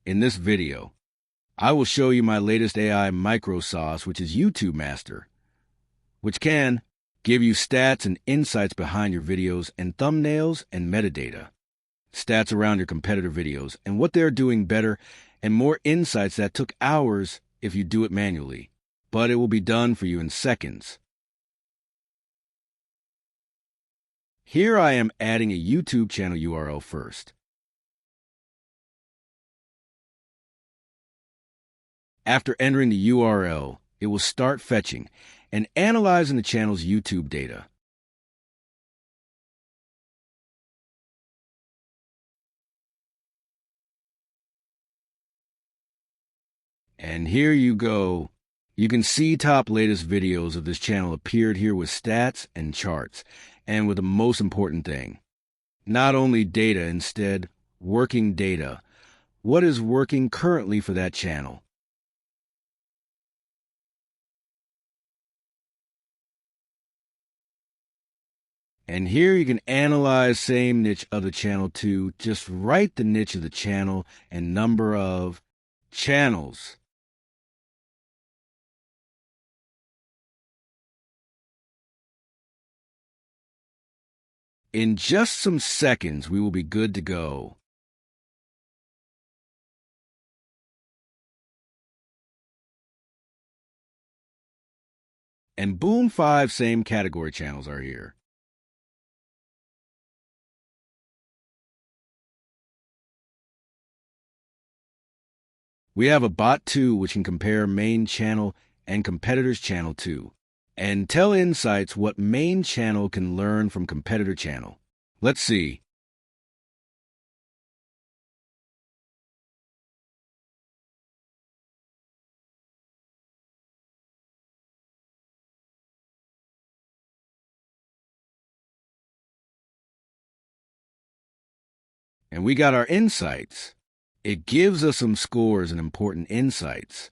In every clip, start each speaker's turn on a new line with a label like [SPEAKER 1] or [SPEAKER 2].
[SPEAKER 1] In this video, I will show you my latest AI micro sauce, which is YouTube Master, which can give you stats and insights behind your videos and thumbnails and metadata, stats around your competitor videos and what they're doing better, and more insights that took hours if you do it manually, but it will be done for you in seconds. Here I am adding a YouTube channel URL first. After entering the URL, it will start fetching and analyzing the channel's YouTube data. And here you go. You can see top latest videos of this channel appeared here with stats and charts, and with the most important thing, not only data, instead, working data. What is working currently for that channel? And here you can analyze same niche of the channel too. Just write the niche of the channel and number of channels. In just some seconds, we will be good to go. And boom, 5 same category channels are here. We have a bot too, which can compare main channel and competitor's channel too, and tell insights what main channel can learn from competitor channel. Let's see. And we got our insights. It gives us some scores and important insights.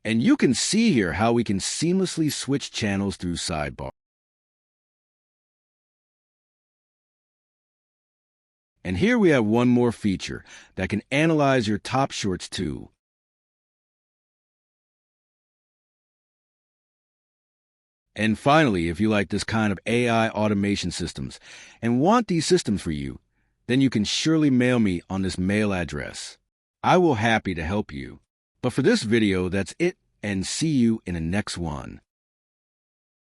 [SPEAKER 1] And you can see here how we can seamlessly switch channels through sidebar. And here we have one more feature that can analyze your top shorts too. And finally, if you like this kind of AI automation systems and want these systems for you, then you can surely mail me on this mail address. I will happy to help you. But for this video, that's it, and see you in the next one.